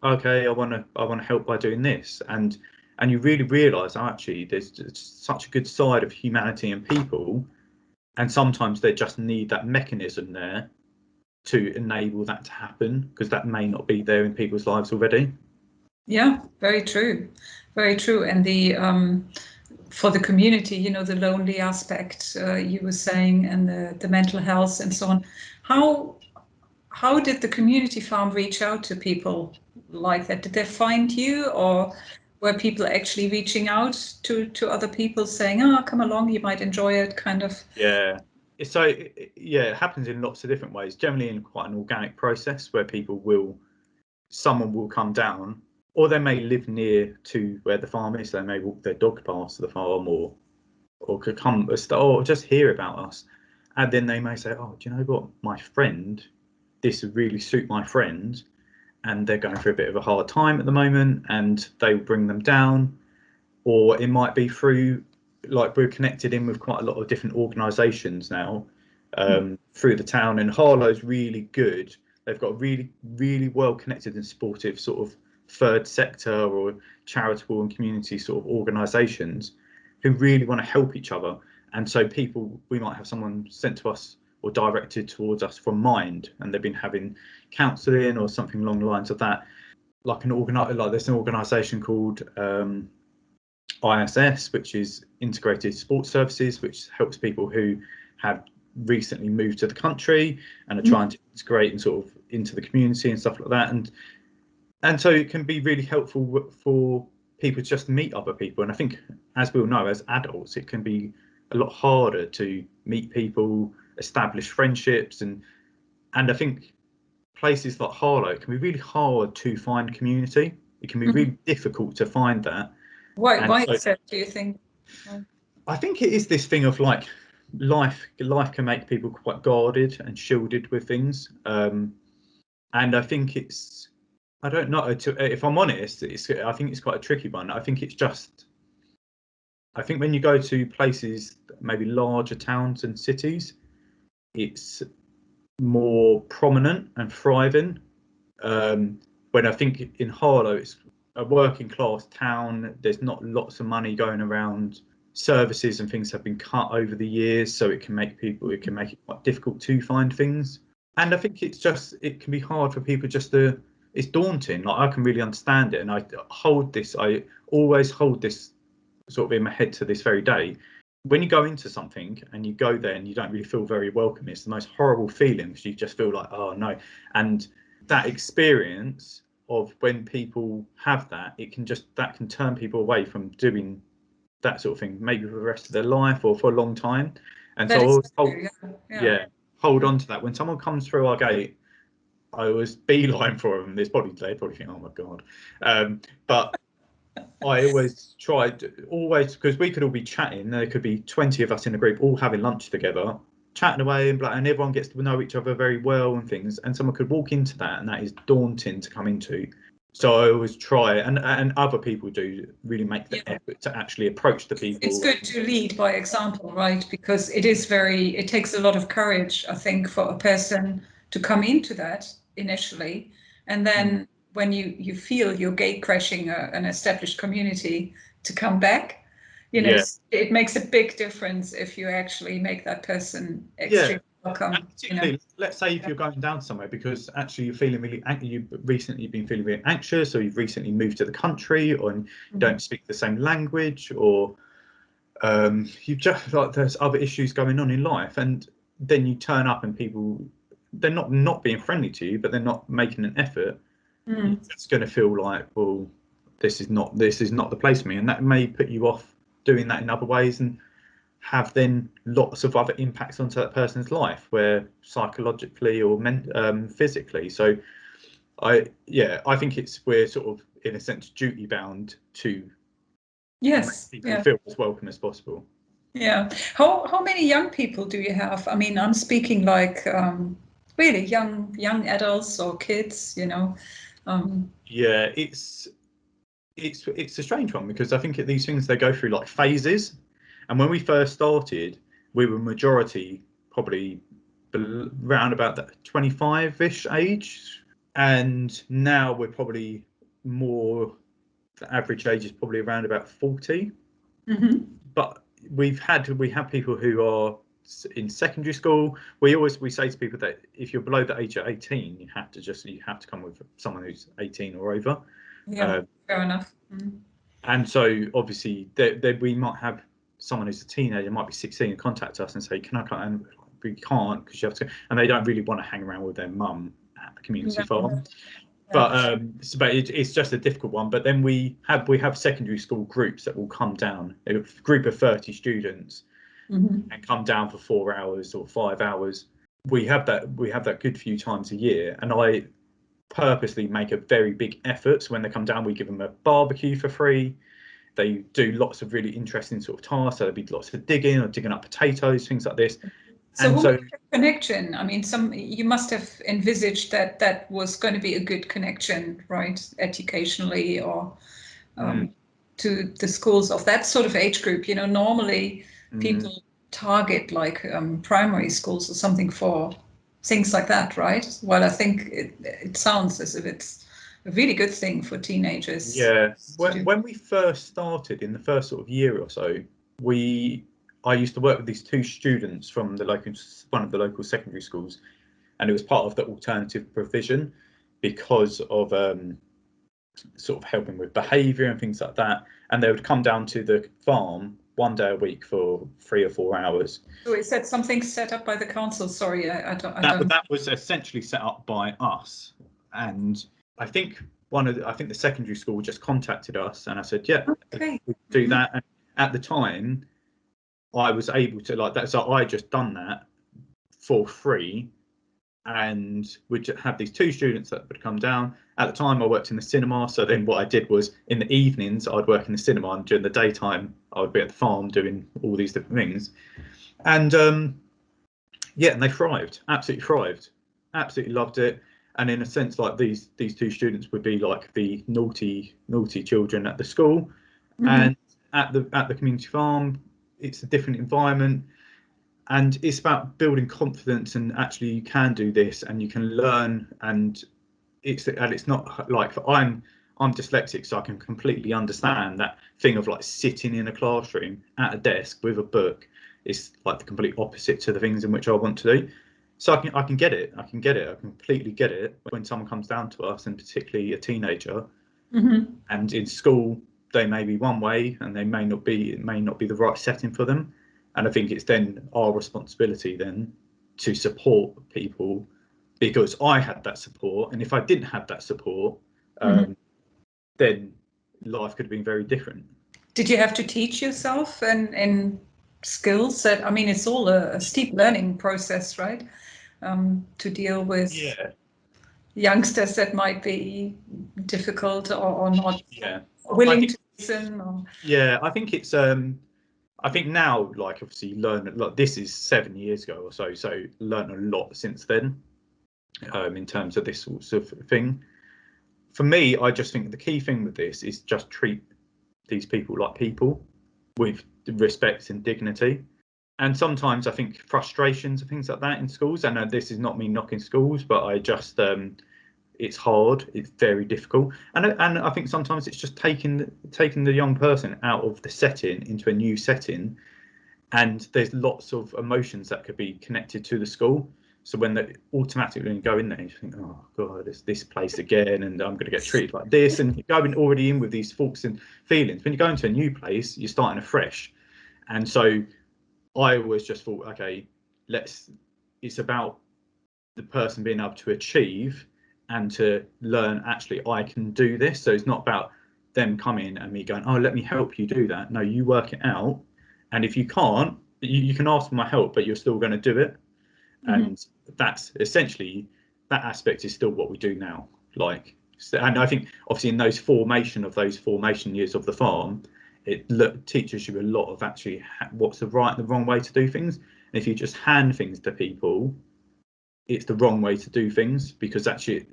okay, I want to help by doing this. And you really realise, actually, there's such a good side of humanity and people, and sometimes they just need that mechanism there to enable that to happen, because that may not be there in people's lives already. Yeah, very true, very true. And the for the community, you know, the lonely aspect you were saying, and the mental health and so on. How did the community farm reach out to people like that? Did they find you, or were people actually reaching out to other people saying, oh, come along, you might enjoy it, kind of? Yeah. So it happens in lots of different ways, generally in quite an organic process, where someone will come down, or they may live near to where the farm is. They may walk their dog past the farm, or could come, or just hear about us. And then they may say, oh, do you know what, my friend, this would really suit my friend, and they're going through a bit of a hard time at the moment, and they will bring them down. Or it might be through, like, we're connected in with quite a lot of different organisations now through the town, and Harlow's really good. They've got really, really well connected and supportive sort of third sector or charitable and community sort of organisations who really want to help each other. And so we might have someone sent to us or directed towards us from Mind, and they've been having counselling or something along the lines of that. Like there's an organisation called ISS, which is Integrated Sports Services, which helps people who have recently moved to the country and are trying to integrate and sort of into the community and stuff like that. And so it can be really helpful for people to just meet other people. And I think, as we all know, as adults, it can be a lot harder to meet people, establish friendships, and I think places like Harlow, it can be really hard to find community. It can be really difficult to find that. Why is that, do you think? I think it is this thing of like life can make people quite guarded and shielded with things. And I think I don't know, if I'm honest, I think it's quite a tricky one. I think when you go to places, maybe larger towns and cities, it's more prominent and thriving. When I think in Harlow, it's a working class town. There's not lots of money going around. Services and things have been cut over the years, so it can make it quite difficult to find things. And I think it can be hard for people it's daunting. Like, I can really understand it, and I always hold this sort of in my head to this very day. When you go into something and you go there and you don't really feel very welcome, it's the most horrible feeling, because you just feel like, oh no. And that experience of when people have that, that can turn people away from doing that sort of thing, maybe for the rest of their life or for a long time. And so I always hold on to that. When someone comes through our gate, I always beeline for them. They'd probably think, oh my God. But I always because we could all be chatting. There could be 20 of us in a group all having lunch together, chatting away, and everyone gets to know each other very well and things. And someone could walk into that, and that is daunting to come into. So I always try, and other people do really make the effort to actually approach the people. It's good to lead by example, right? Because it takes a lot of courage, I think, for a person to come into that initially, and then when you feel you're gate crashing an established community, to come back, it makes a big difference if you actually make that person extremely welcome. And particularly, let's say if you're going down somewhere because actually you've recently been feeling really anxious, or you've recently moved to the country, or you don't speak the same language, or you've just there's other issues going on in life, and then you turn up and people not being friendly to you, but they're not making an effort, Mm. it's going to feel like, well, this is not the place for me, and that may put you off doing that in other ways, and have then lots of other impacts onto that person's life, where psychologically or physically. So I think we're sort of in a sense duty bound to Yes. make people Yeah. feel as welcome as possible. Yeah. How many young people do you have? I mean, I'm speaking like really young adults or kids, you know. Yeah, it's a strange one, because I think these things, they go through like phases, and when we first started, we were majority probably around about that 25-ish age, and now we're probably more, the average age is probably around about 40. Mhm. But we have people who are in secondary school. We say to people that if you're below the age of 18, you have to come with someone who's 18 or over. Yeah, fair enough. Mm. And so obviously we might have someone who's a teenager, might be 16, and contact us and say, can I come? And we can't, because you have to, and they don't really want to hang around with their mum at the community farm. But it's just a difficult one. But then we have secondary school groups that will come down, a group of 30 students, Mm-hmm. and come down for 4 hours or 5 hours. We have that good few times a year, and I purposely make a very big effort. So when they come down, we give them a barbecue for free. They do lots of really interesting sort of tasks. So there'll be lots of digging up potatoes, things like this. So what was the connection? I mean, you must have envisaged that was going to be a good connection, right? Educationally, or to the schools of that sort of age group. You know, normally people target like primary schools or something for things like that, right? Well, I think it sounds as if it's a really good thing for teenagers. Yeah, when we first started, in the first sort of year or so, I used to work with these two students from one of the local secondary schools, and it was part of the alternative provision, because of sort of helping with behaviour and things like that. And they would come down to the farm 1 day a week for 3 or 4 hours. So is that something set up by the council? Sorry, I don't. That was essentially set up by us, and I think the secondary school just contacted us, and I said, yeah, okay, we do that. And at the time, I was able to, like that, so I just done that for free, and we'd have these two students that would come down. At the time, I worked in the cinema, so then what I did was, in the evenings, I'd work in the cinema, and during the daytime, I would be at the farm doing all these different things. And and they thrived, absolutely loved it. And in a sense, like these two students would be like the naughty children at the school, and at the community farm, it's a different environment, and it's about building confidence, and actually you can do this and you can learn, and it's not like, I'm dyslexic, so I can completely understand that thing of like sitting in a classroom at a desk with a book is like the complete opposite to the things in which I want to do. So I can get it. I completely get it when someone comes down to us, and particularly a teenager, and in school they may be one way, and it may not be the right setting for them. And I think it's then our responsibility then to support people, because I had that support, and if I didn't have that support, then life could have been very different. Did you have to teach yourself and skills that, I mean, it's all a steep learning process, right? To deal with youngsters that might be difficult or not willing to listen. I think it's I think now, like, obviously learn, like, this is 7 years ago or so learn a lot since then, in terms of this sort of thing. For me, I just think the key thing with this is just treat these people like people, with respect and dignity. And sometimes I think frustrations and things like that in schools, and this is not me knocking schools, but I just it's hard, it's very difficult, and I think sometimes it's just taking the young person out of the setting into a new setting, and there's lots of emotions that could be connected to the school. So when they automatically go in there, you think, oh god, it's this place again, and I'm going to get treated like this, and you're going already in with these thoughts and feelings. When you go into a new place, you're starting afresh. And so I always just thought, okay, it's about the person being able to achieve and to learn, actually, I can do this. So it's not about them coming and me going, oh, let me help you do that. No, you work it out. And if you can't, you can ask for my help, but you're still going to do it. And that's essentially, that aspect is still what we do now. Like, and I think obviously in those formation years of the farm, it teaches you a lot of actually what's the right and the wrong way to do things. And if you just hand things to people, it's the wrong way to do things, because actually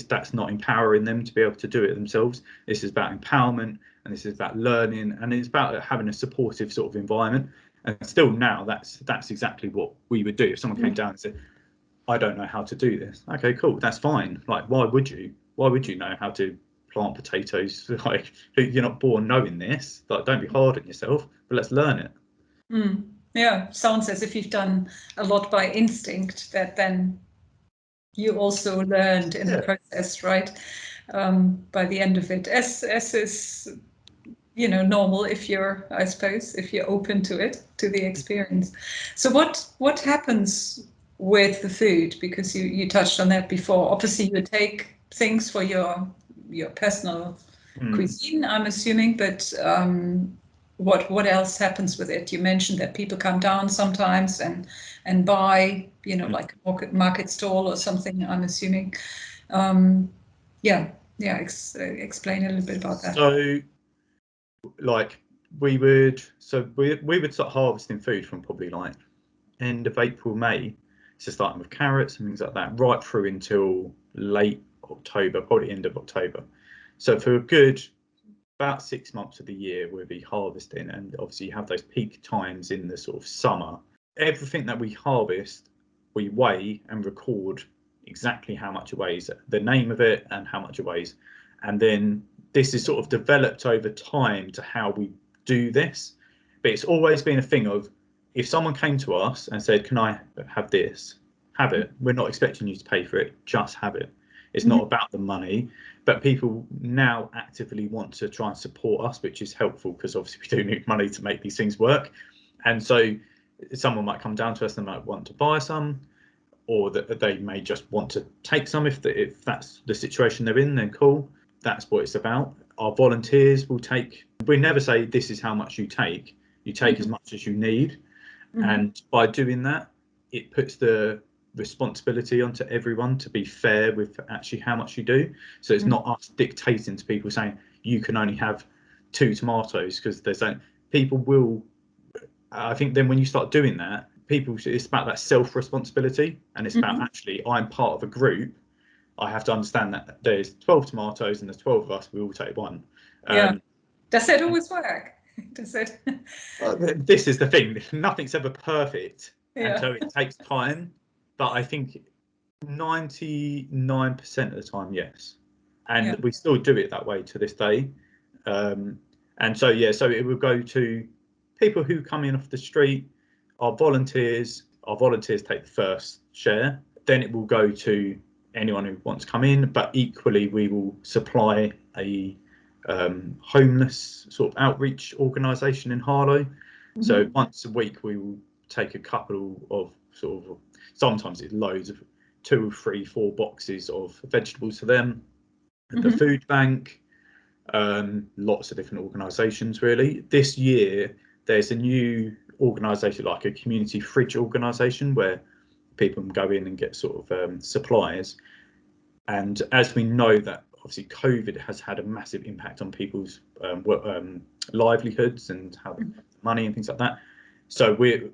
that's not empowering them to be able to do it themselves. This is about empowerment, and this is about learning, and it's about having a supportive sort of environment. And still now, that's exactly what we would do if someone came down and said, I don't know how to do this. Okay, cool, that's fine. Like, why would you know how to plant potatoes? Like, you're not born knowing this. Like, don't be hard on yourself, but let's learn it. Yeah, sounds as if you've done a lot by instinct that then you also learned in the process, right? By the end of it, as is, you know, normal if you're, I suppose, if you're open to it, to the experience. So what happens with the food? Because you touched on that before. Obviously, you take things for your personal cuisine, I'm assuming, but what else happens with it? You mentioned that people come down sometimes and buy, you know, like a market stall or something, I'm assuming. Explain a little bit about that. So, like, we would start harvesting food from probably like end of April, May. So starting with carrots and things like that, right through until late October, probably end of October. So for a good about 6 months of the year, we'll be harvesting, and obviously you have those peak times in the sort of summer. Everything that we harvest, we weigh and record exactly how much it weighs, the name of it and how much it weighs. And then this is sort of developed over time to how we do this. But it's always been a thing of, if someone came to us and said, can I have this? Have it. We're not expecting you to pay for it, just have it. It's not about the money, but people now actively want to try and support us, which is helpful, because obviously we do need money to make these things work. And so someone might come down to us and might want to buy some, or that they may just want to take some. If that's the situation they're in, then cool. That's what it's about. Our volunteers will take, we never say this is how much you take as much as you need. And by doing that, it puts the responsibility onto everyone to be fair with actually how much you do. So it's not us dictating to people saying you can only have 2 tomatoes, because people will, I think then when you start doing that, it's about that self-responsibility, and it's about actually, I'm part of a group. I have to understand that there's 12 tomatoes and there's 12 of us, we all take one. Does it always work? Does it? Well, this is the thing, nothing's ever perfect, and so it takes time. But I think 99% of the time, yes. And we still do it that way to this day. And so, so it will go to people who come in off the street, our volunteers take the first share. Then it will go to anyone who wants to come in, but equally we will supply a homeless sort of outreach organisation in Harlow. So once a week we will take a couple of sort of, sometimes it's loads of 2, 3, 4 boxes of vegetables to them. The food bank, lots of different organisations really. This year there's a new organisation, like a community fridge organisation, where people can go in and get sort of supplies. And as we know that obviously COVID has had a massive impact on people's livelihoods and how money and things like that. So we're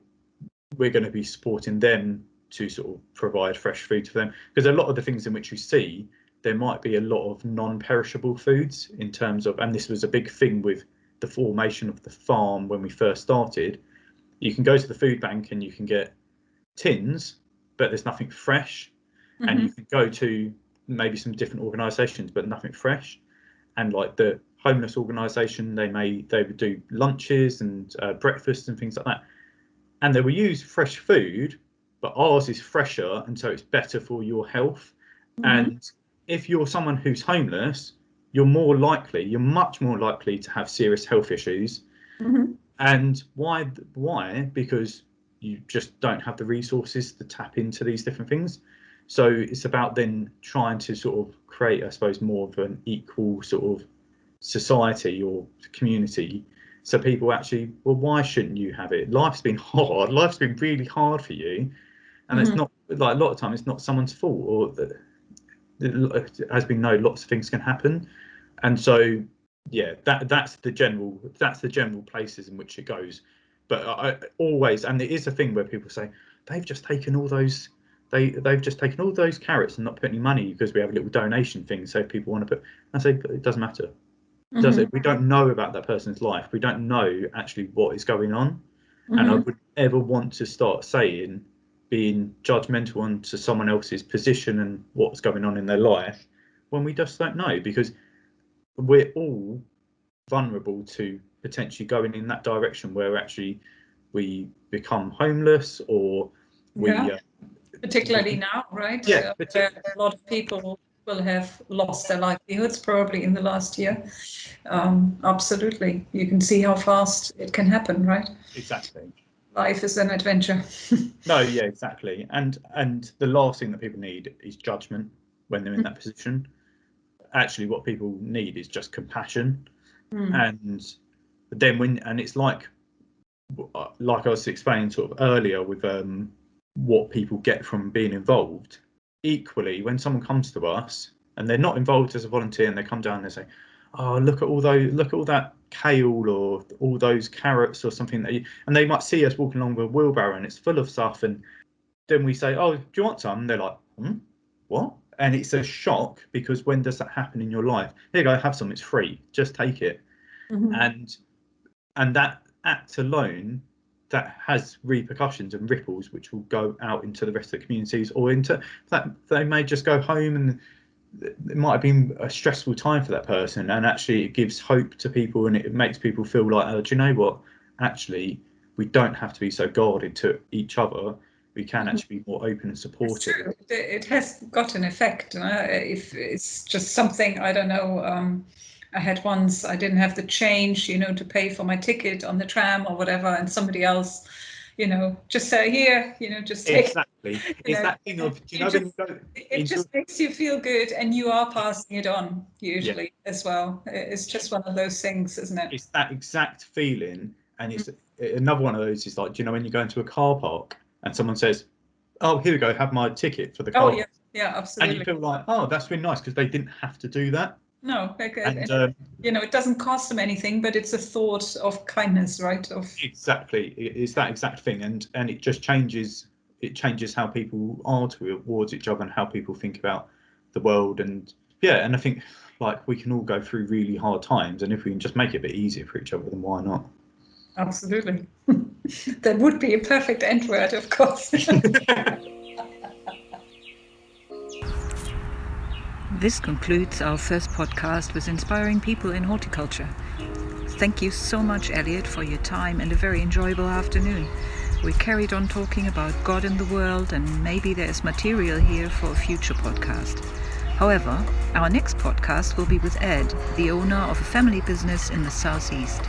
going to be supporting them to sort of provide fresh food for them, because a lot of the things in which you see, there might be a lot of non-perishable foods in terms of, and this was a big thing with the formation of the farm when we first started. You can go to the food bank and you can get tins, but there's nothing fresh. And you can go to maybe some different organisations, but nothing fresh. And like the homeless organisation, they would do lunches and breakfasts and things like that. And they will use fresh food, but ours is fresher, and so it's better for your health. And if you're someone who's homeless, you're much more likely to have serious health issues. And why? Because you just don't have the resources to tap into these different things. So it's about then trying to sort of create, I suppose, more of an equal sort of society or community. So people actually, well, why shouldn't you have it? Life's been hard. Life's been really hard for you. And it's not, like, a lot of time, it's not someone's fault, or it has been known lots of things can happen. And so, yeah, that's the general places in which it goes. But I always, and it is a thing where people say, they've just taken all those carrots and not put any money, because we have a little donation thing. So if people want to put, I say, it doesn't matter. Does it? We don't know about that person's life. We don't know actually what is going on. And I would ever want to start being judgmental onto someone else's position and what's going on in their life, when we just don't know, because we're all vulnerable to potentially going in that direction where actually we become homeless, or we particularly now, right? Yeah, where a lot of people will have lost their livelihoods probably in the last year. Absolutely, you can see how fast it can happen, right? Exactly. Life is an adventure. No, yeah, exactly. And the last thing that people need is judgment when they're in that position. Actually, what people need is just compassion. And then and it's like I was explaining sort of earlier with what people get from being involved. Equally, when someone comes to us and they're not involved as a volunteer, and they come down and they say, oh, look at all that kale or all those carrots or something, and they might see us walking along with a wheelbarrow and it's full of stuff, and then we say, oh, do you want some? And they're like, what? And it's a shock, because when does that happen in your life? Here you go, have some, it's free, just take it. And that act alone, that has repercussions and ripples which will go out into the rest of the communities, or into that they may just go home, and it might have been a stressful time for that person, and actually it gives hope to people, and it makes people feel like, oh, do you know what, actually we don't have to be so guarded to each other, we can actually be more open and supportive. It has got an effect. If it's just something, I don't know, I had once, I didn't have the change, to pay for my ticket on the tram or whatever, and somebody else, just say, here, just take. Exactly. It's that thing of, it just makes you feel good, and you are passing it on usually as well. It's just one of those things, isn't it? It's that exact feeling. And it's another one of those is like, when you go into a car park and someone says, oh, here we go, have my ticket for the car. Oh, yeah, absolutely. And you feel like, oh, that's really nice, because they didn't have to do that. No, and it doesn't cost them anything, but it's a thought of kindness, right? Exactly, it's that exact thing, and it just changes. It changes how people are towards each other and how people think about the world, and I think, like, we can all go through really hard times, and if we can just make it a bit easier for each other, then why not? Absolutely. That would be a perfect end word, of course. This concludes our first podcast with inspiring people in horticulture. Thank you so much, Elliot, for your time and a very enjoyable afternoon. We carried on talking about God and the world, and maybe there's material here for a future podcast. However, our next podcast will be with Ed, the owner of a family business in the southeast.